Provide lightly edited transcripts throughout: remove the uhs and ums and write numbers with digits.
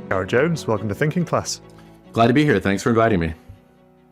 Garett Jones, welcome to Thinking Class. Glad to be here. Thanks for inviting me.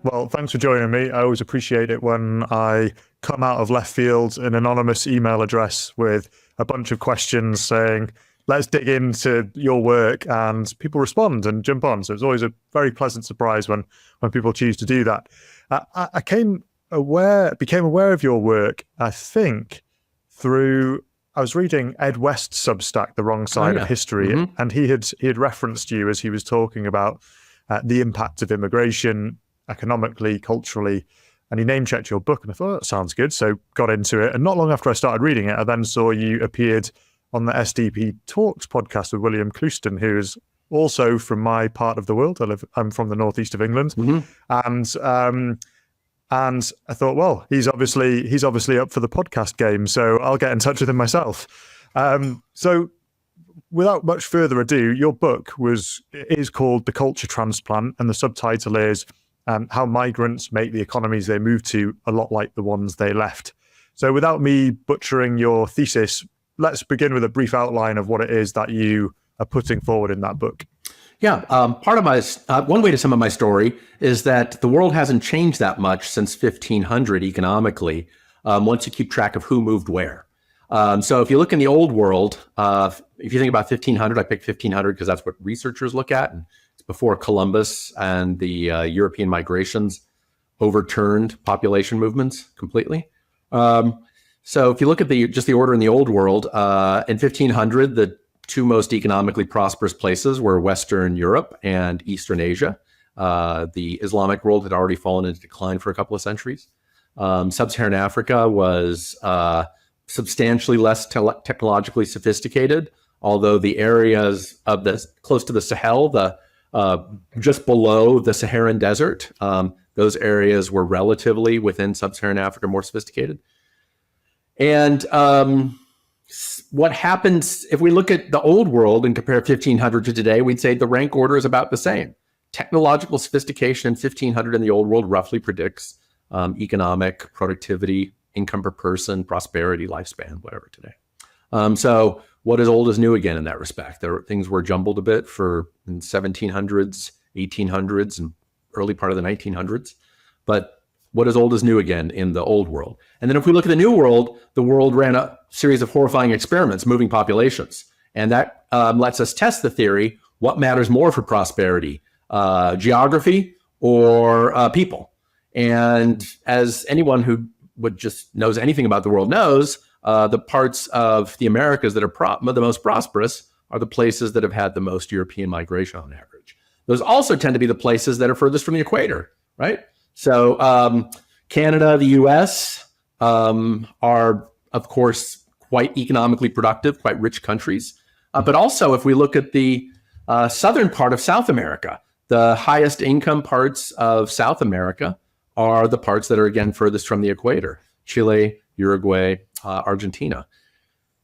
Well, thanks for joining me. I always appreciate it when I come out of left field, an anonymous email address with a bunch of questions saying, let's dig into your work, and people respond and jump on. So it's always a very pleasant surprise when people choose to do that. I became aware of your work, I think, through... I was reading Ed West's Substack, The Wrong Side of History, and he had referenced you as he was talking about the impact of immigration economically, culturally, and he name-checked your book, and I thought, that sounds good, so got into it. And not long after I started reading it, I then saw you appeared on the SDP Talks podcast with William Clouston, who is also from my part of the world. I'm from the northeast of England, and I thought, well, he's obviously up for the podcast game, so I'll get in touch with him myself. So without much further ado, your book is called The Culture Transplant, and the subtitle is How Migrants Make the Economies They Move to a Lot Like the Ones They Left. So without me butchering your thesis, let's begin with a brief outline of what it is that you are putting forward in that book. Yeah, part of my one way to sum up my story is that the world hasn't changed that much since 1500 economically. Once you keep track of who moved where. So if you look in the old world, if you think about 1500, I picked 1500 because that's what researchers look at, and it's before Columbus and the European migrations overturned population movements completely. So if you look at just the order in the old world, in 1500, the two most economically prosperous places were Western Europe and Eastern Asia. The Islamic world had already fallen into decline for a couple of centuries. Sub-Saharan Africa was substantially less technologically sophisticated, although the areas of close to the Sahel, just below the Saharan desert, those areas were relatively within Sub-Saharan Africa more sophisticated. And what happens if we look at the old world and compare 1500 to today, we'd say the rank order is about the same. Technological sophistication in 1500 in the old world roughly predicts economic productivity, income per person, prosperity, lifespan, whatever today. So what is old is new again in that respect. Things were jumbled a bit in 1700s, 1800s, and early part of the 1900s. But what is old is new again in the old world. And then if we look at the new world, the world ran a series of horrifying experiments, moving populations. And that lets us test the theory, what matters more for prosperity, geography or people? And as anyone who knows anything about the world knows, the parts of the Americas that are the most prosperous are the places that have had the most European migration on average. Those also tend to be the places that are furthest from the equator, right? So Canada, the US are, of course, quite economically productive, quite rich countries. But also, if we look at the southern part of South America, the highest income parts of South America are the parts that are, again, furthest from the equator. Chile, Uruguay, Argentina.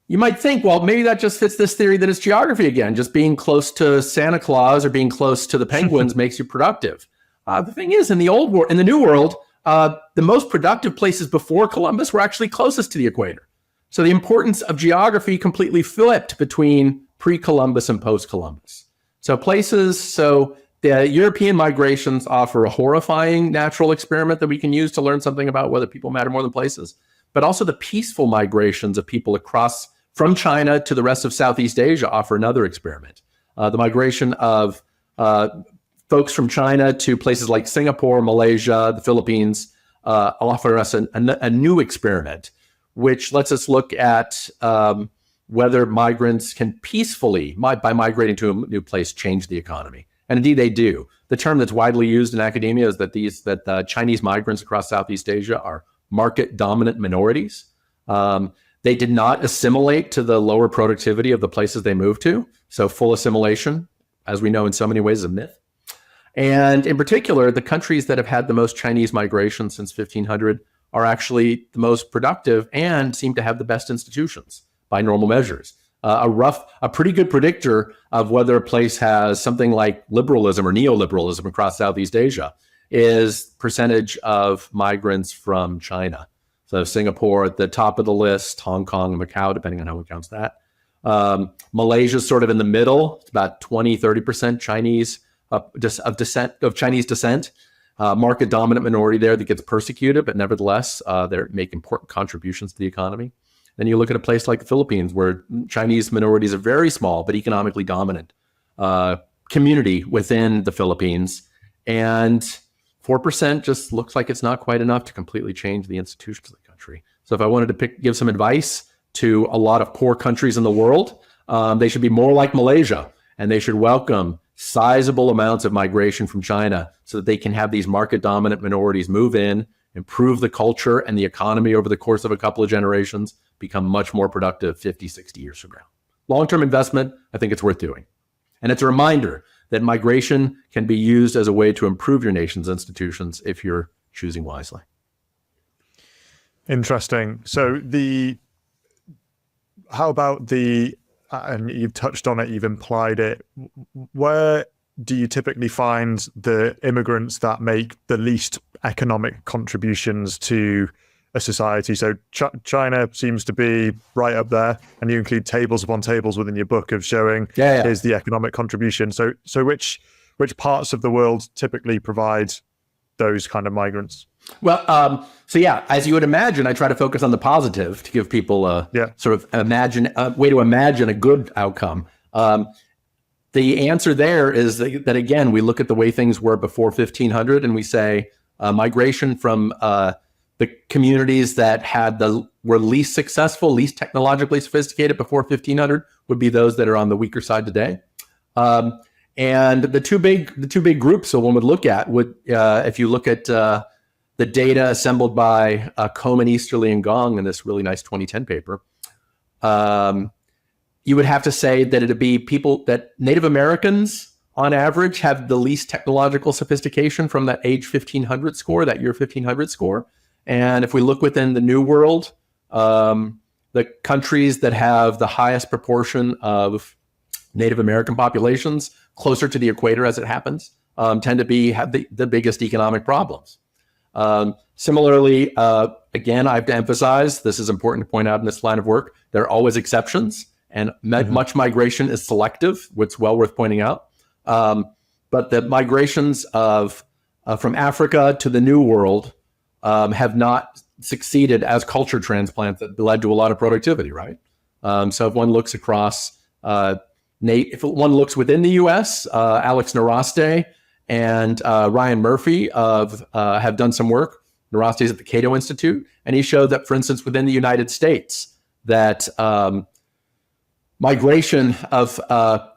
You might think, well, maybe that just fits this theory that it's geography again. Just being close to Santa Claus or being close to the penguins makes you productive. The thing is, in the old world, in the new world, the most productive places before Columbus were actually closest to the equator. So the importance of geography completely flipped between pre-Columbus and post-Columbus. So the European migrations offer a horrifying natural experiment that we can use to learn something about whether people matter more than places, but also the peaceful migrations of people across from China to the rest of Southeast Asia offer another experiment. The migration of folks from China to places like Singapore, Malaysia, the Philippines offer us a new experiment, which lets us look at whether migrants can peacefully, by migrating to a new place, change the economy. And indeed, they do. The term that's widely used in academia is that Chinese migrants across Southeast Asia are market-dominant minorities. They did not assimilate to the lower productivity of the places they moved to. So full assimilation, as we know in so many ways, is a myth. And in particular, the countries that have had the most Chinese migration since 1500 are actually the most productive and seem to have the best institutions by normal measures. A pretty good predictor of whether a place has something like liberalism or neoliberalism across Southeast Asia is percentage of migrants from China. So Singapore at the top of the list, Hong Kong and Macau, depending on how one counts that, Malaysia's sort of in the middle. It's about 20-30% Chinese of Chinese descent. Market dominant minority there that gets persecuted, but nevertheless, they make important contributions to the economy. Then you look at a place like the Philippines, where Chinese minorities are very small, but economically dominant community within the Philippines. And 4% just looks like it's not quite enough to completely change the institutions of the country. So if I wanted to give some advice to a lot of poor countries in the world, they should be more like Malaysia, and they should welcome sizable amounts of migration from China so that they can have these market dominant minorities move in, improve the culture and the economy over the course of a couple of generations, become much more productive 50, 60 years from now. Long-term investment, I think it's worth doing. And it's a reminder that migration can be used as a way to improve your nation's institutions if you're choosing wisely. Interesting. So how about and you've touched on it, you've implied it, where do you typically find the immigrants that make the least economic contributions to a society? So China seems to be right up there, and you include tables upon tables within your book of showing here's the economic contribution. So which parts of the world typically provide those kind of migrants? Well, as you would imagine, I try to focus on the positive to give people a sort of way to imagine a good outcome. The answer there is that again, we look at the way things were before 1500, and we say migration from the communities that were least successful, least technologically sophisticated before 1500 would be those that are on the weaker side today. And the two big groups that one would look at if you look at the data assembled by Coleman, Easterly, and Gong in this really nice 2010 paper, you would have to say that it'd be people that Native Americans on average have the least technological sophistication from that age 1500 score, that year 1500 score. And if we look within the New World, the countries that have the highest proportion of Native American populations closer to the equator, as it happens, tend to have the biggest economic problems. Similarly, again, I have to emphasize, this is important to point out in this line of work, there are always exceptions, and much migration is selective, which is well worth pointing out. But the migrations from Africa to the New World have not succeeded as culture transplants that led to a lot of productivity, right? So if one looks across, if one looks within the U.S., Alex Naraste and Ryan Murphy have done some work. Naraste is at the Cato Institute, and he showed that, for instance, within the United States, that migration of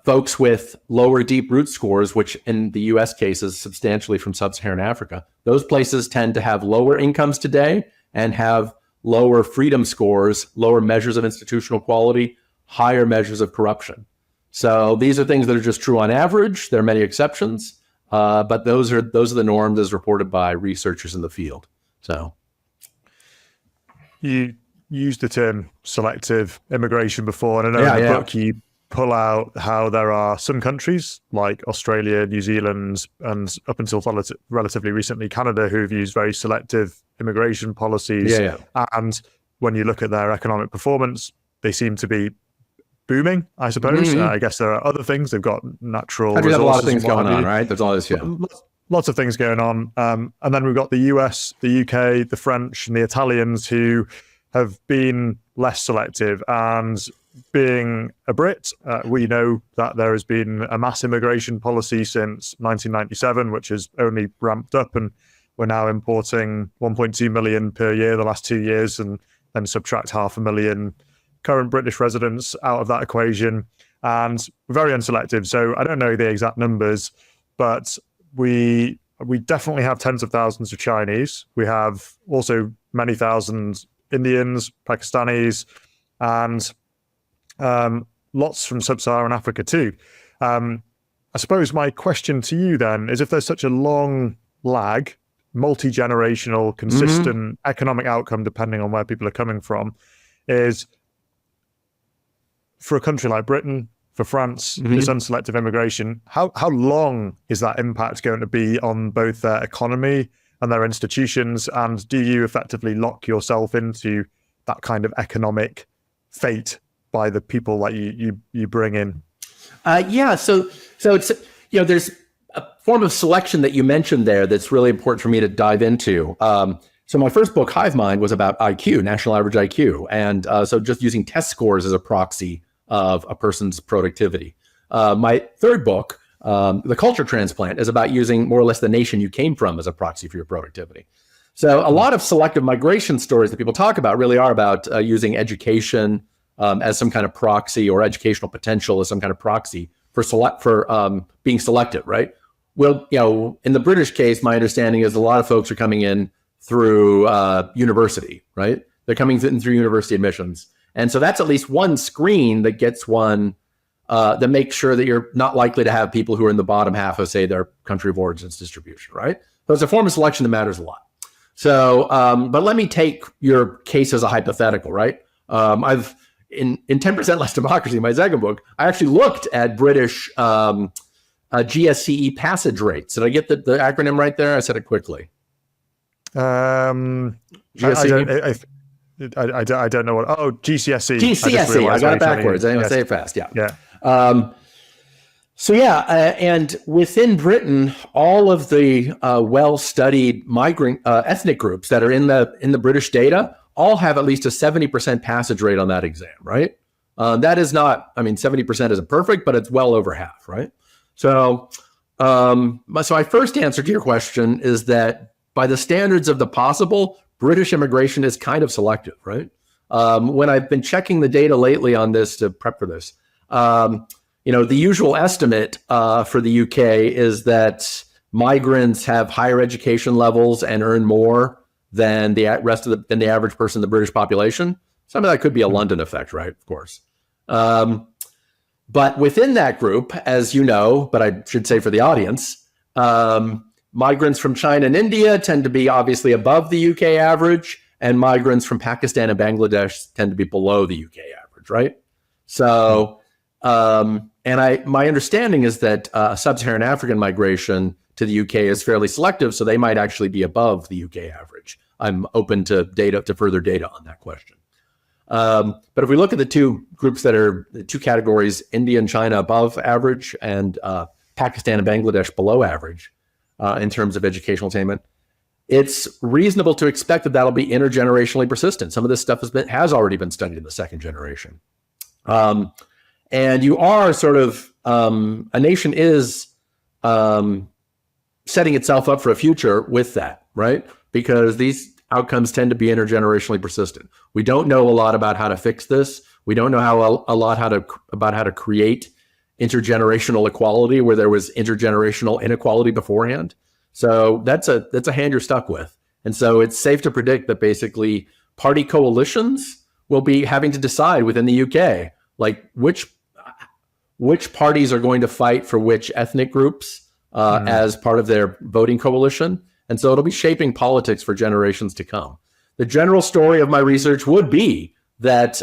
folks with lower deep root scores, which in the U.S. case is substantially from sub-Saharan Africa, those places tend to have lower incomes today and have lower freedom scores, lower measures of institutional quality, higher measures of corruption. So these are things that are just true on average. There are many exceptions, but those are the norms as reported by researchers in the field. So you used the term selective immigration before, and I know in the book you pull out how there are some countries like Australia, New Zealand, and up until relatively recently Canada, who've used very selective immigration policies. And when you look at their economic performance, they seem to be booming, I suppose. I guess there are other things. They've got natural resources. Have a lot of things going on, right? There's all this, lots of things going on. And then we've got the US, the UK, the French, and the Italians who have been less selective. And being a Brit, we know that there has been a mass immigration policy since 1997, which has only ramped up, and we're now importing 1.2 million per year the last 2 years, and then subtract 500,000 current British residents out of that equation. And we're very unselective. So I don't know the exact numbers, but we definitely have tens of thousands of Chinese. We have also many thousands Indians, Pakistanis, and lots from sub-Saharan Africa too. I suppose my question to you then is, if there's such a long lag, multi-generational, consistent economic outcome depending on where people are coming from, is for a country like Britain, for France, this unselective immigration, how long is that impact going to be on both their economy and their institutions? And do you effectively lock yourself into that kind of economic fate by the people that you bring in? So it's, there's a form of selection that you mentioned there that's really important for me to dive into. So my first book, Hive Mind, was about IQ, national average IQ. And so just using test scores as a proxy of a person's productivity. My third book, The Culture Transplant, is about using more or less the nation you came from as a proxy for your productivity. So a lot of selective migration stories that people talk about really are about using education as some kind of proxy, or educational potential as some kind of proxy for being selective, right? Well, in the British case, my understanding is a lot of folks are coming in through university, right? They're coming in through university admissions. And so that's at least one screen that gets one, that makes sure that you're not likely to have people who are in the bottom half of, say, their country of origin's distribution, right? So it's a form of selection that matters a lot. So, but let me take your case as a hypothetical, right? I've, in 10% Less Democracy, my second book, I actually looked at British GSCE passage rates. Did I get the acronym right there? I said it quickly. GSCE? I don't know what. Oh, GCSE. GCSE. I got it backwards. I say it fast. Yeah. Yeah. And within Britain, all of the well-studied migrant ethnic groups that are in the British data all have at least a 70% passage rate on that exam, right? That is not, 70% isn't perfect, but it's well over half, right? So my first answer to your question is that by the standards of the possible, British immigration is kind of selective, right? When I've been checking the data lately on this to prep for this, the usual estimate for the UK is that migrants have higher education levels and earn more than the average person in the British population. Some of that could be a London effect, right? Of course. But within that group, as you know, but I should say for the audience, migrants from China and India tend to be obviously above the UK average, and migrants from Pakistan and Bangladesh tend to be below the UK average, right? So, my understanding is that sub-Saharan African migration to the UK is fairly selective, so they might actually be above the UK average. I'm open to further data on that question. But if we look at the two groups that are the two categories, India and China above average, and Pakistan and Bangladesh below average in terms of educational attainment, it's reasonable to expect that that'll be intergenerationally persistent. Some of this stuff has already been studied in the second generation. And you are sort of, a nation is setting itself up for a future with that, right? Because these outcomes tend to be intergenerationally persistent. We don't know a lot about how to fix this. We don't know about how to create intergenerational equality where there was intergenerational inequality beforehand. So that's a hand you're stuck with. And so it's safe to predict that basically party coalitions will be having to decide within the UK, like which parties are going to fight for which ethnic groups as part of their voting coalition. And so it'll be shaping politics for generations to come. The general story of my research would be that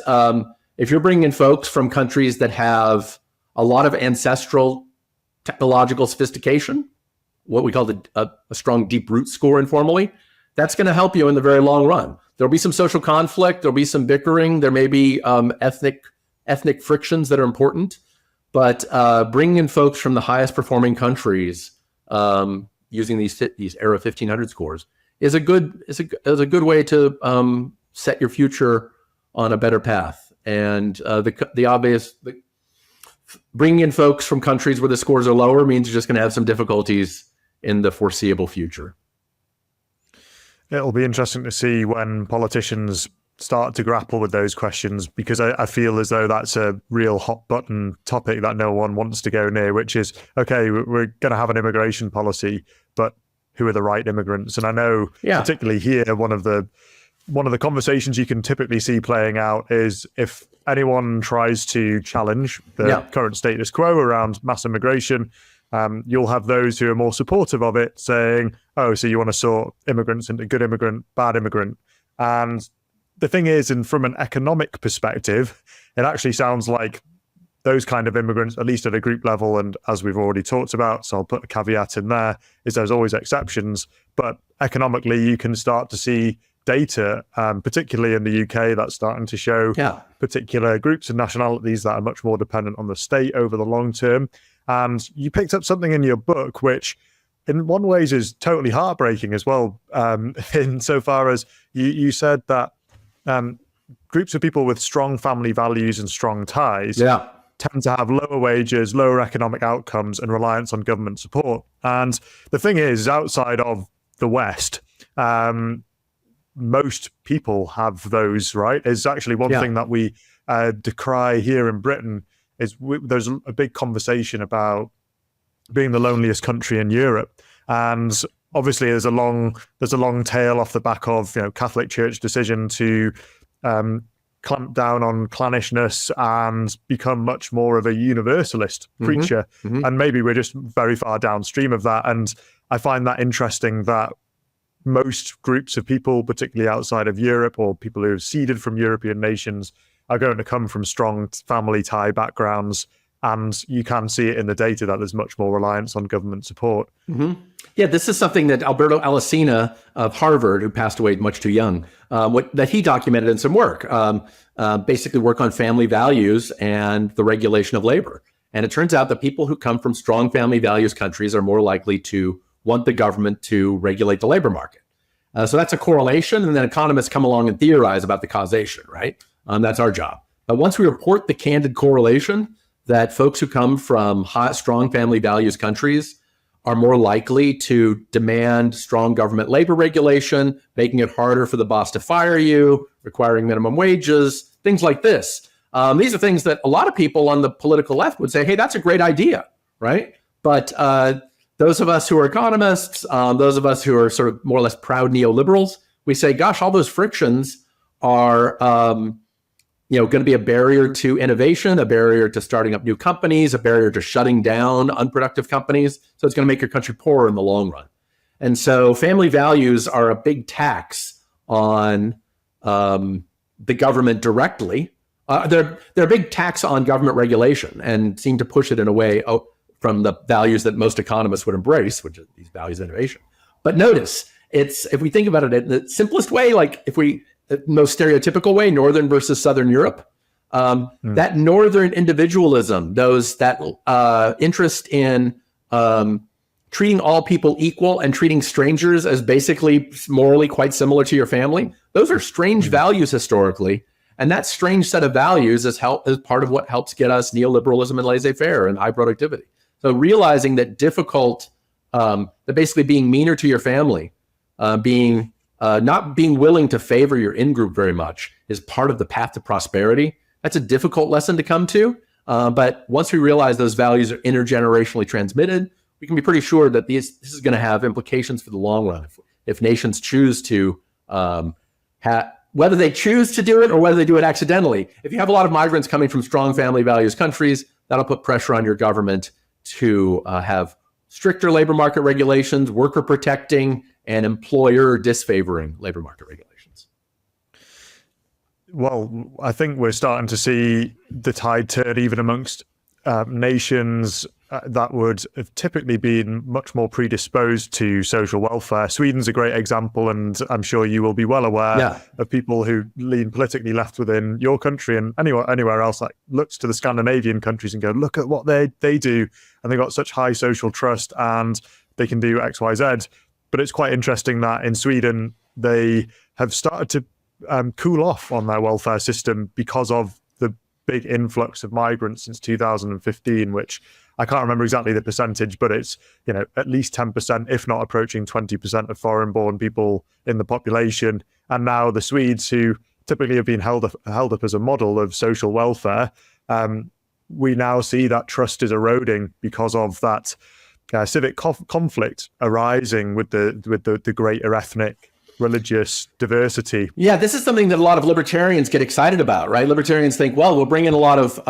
if you're bringing in folks from countries that have a lot of ancestral technological sophistication, what we call a strong deep root score informally, that's going to help you in the very long run. There'll be some social conflict. There'll be some bickering. There may be ethnic frictions that are important. But bringing in folks from the highest performing countries using these era 1500 scores is a good way to set your future on a better path. And bringing in folks from countries where the scores are lower means you're just going to have some difficulties in the foreseeable future. It'll be interesting to see when politicians start to grapple with those questions, because I feel as though that's a real hot button topic that no one wants to go near, which is, okay, we're going to have an immigration policy, but who are the right immigrants? And I know particularly here, one of the conversations you can typically see playing out is if anyone tries to challenge the current status quo around mass immigration, you'll have those who are more supportive of it saying, oh, so you want to sort immigrants into good immigrant, bad immigrant. And the thing is, and from an economic perspective, it actually sounds like those kind of immigrants, at least at a group level, and as we've already talked about, so I'll put a caveat in there, is there's always exceptions, but economically you can start to see data, particularly in the UK, that's starting to show particular groups and nationalities that are much more dependent on the state over the long term. And you picked up something in your book, which in one ways is totally heartbreaking as well, insofar as you said that groups of people with strong family values and strong ties tend to have lower wages, lower economic outcomes, and reliance on government support. And the thing is, outside of the West, most people have those, right? It's actually one thing that we decry here in Britain is there's a big conversation about being the loneliest country in Europe. And obviously there's a long tail off the back of, Catholic Church decision to clamp down on clannishness and become much more of a universalist preacher. And maybe we're just very far downstream of that. And I find that interesting that most groups of people, particularly outside of Europe or people who have seeded from European nations, are going to come from strong family tie backgrounds. And you can see it in the data that there's much more reliance on government support. Yeah, this is something that Alberto Alesina of Harvard, who passed away much too young, that he documented in some work, basically work on family values and the regulation of labor. And it turns out that people who come from strong family values countries are more likely to want the government to regulate the labor market. So that's a correlation, and then economists come along and theorize about the causation, right? That's our job. But once we report the candid correlation that folks who come from strong family values countries are more likely to demand strong government labor regulation, making it harder for the boss to fire you, requiring minimum wages, things like this. These are things that a lot of people on the political left would say, hey, that's a great idea, right? But those of us who are economists, those of us who are sort of more or less proud neoliberals, we say, gosh, all those frictions are going to be a barrier to innovation, a barrier to starting up new companies, a barrier to shutting down unproductive companies. So it's going to make your country poorer in the long run. And so family values are a big tax on the government directly. They're a big tax on government regulation and seem to push it in a way from the values that most economists would embrace, which are these values of innovation. But notice, if we think about it in the simplest way, like the most stereotypical way, Northern versus Southern Europe, that Northern individualism, that interest in treating all people equal and treating strangers as basically morally quite similar to your family, those are strange values historically. And that strange set of values is part of what helps get us neoliberalism and laissez-faire and high productivity. So realizing that that basically being meaner to your family, not being willing to favor your in-group very much is part of the path to prosperity. That's a difficult lesson to come to. But once we realize those values are intergenerationally transmitted, we can be pretty sure that this is going to have implications for the long run. If nations choose to, whether they choose to do it or whether they do it accidentally, if you have a lot of migrants coming from strong family values countries, that'll put pressure on your government to have stricter labor market regulations, worker protecting, and employer disfavoring labor market regulations. Well, I think we're starting to see the tide turn even amongst nations that would have typically been much more predisposed to social welfare. Sweden's a great example, and I'm sure you will be well aware of people who lean politically left within your country and anywhere else that looks to the Scandinavian countries and go, look at what they do, and they've got such high social trust and they can do X, Y, Z. But it's quite interesting that in Sweden, they have started to cool off on their welfare system because of the big influx of migrants since 2015, which I can't remember exactly the percentage, but it's at least 10%, if not approaching 20% of foreign-born people in the population. And now the Swedes, who typically have been held up as a model of social welfare, we now see that trust is eroding because of that civic conflict arising with the greater ethnic religious diversity. Yeah, this is something that a lot of libertarians get excited about, right? Libertarians think, well, we'll bring in a lot of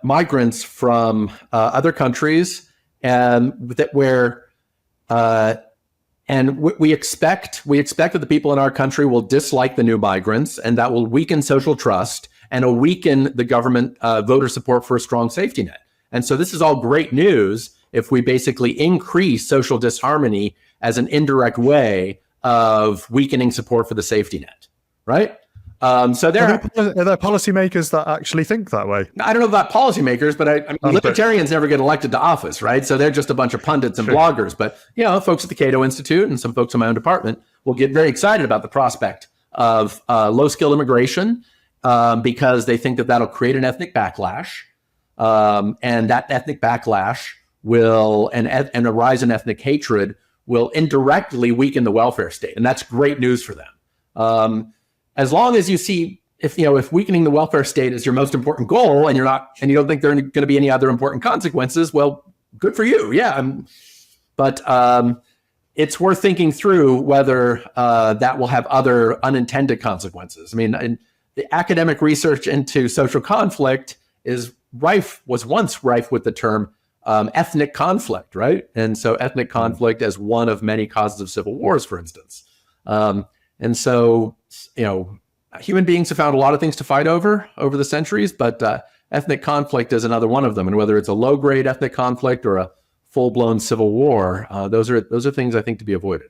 migrants from other countries, and we expect that the people in our country will dislike the new migrants, and that will weaken social trust and will weaken the government voter support for a strong safety net. And so this is all great news if we basically increase social disharmony as an indirect way of weakening support for the safety net, right? So Are there policymakers that actually think that way? I don't know about policymakers, but I mean, libertarians never get elected to office, right? So they're just a bunch of pundits and bloggers. But, folks at the Cato Institute and some folks in my own department will get very excited about the prospect of low-skill immigration because they think that that'll create an ethnic backlash. And that ethnic backlash and a rise in ethnic hatred will indirectly weaken the welfare state. And that's great news for them. As long as you see, if weakening the welfare state is your most important goal, and you don't think there are going to be any other important consequences, well, good for you. Yeah, but it's worth thinking through whether that will have other unintended consequences. I mean, the academic research into social conflict was once rife with the term ethnic conflict, right? And so ethnic conflict as one of many causes of civil wars, for instance. And so, human beings have found a lot of things to fight over the centuries, but ethnic conflict is another one of them. And whether it's a low-grade ethnic conflict or a full-blown civil war, those are things I think to be avoided.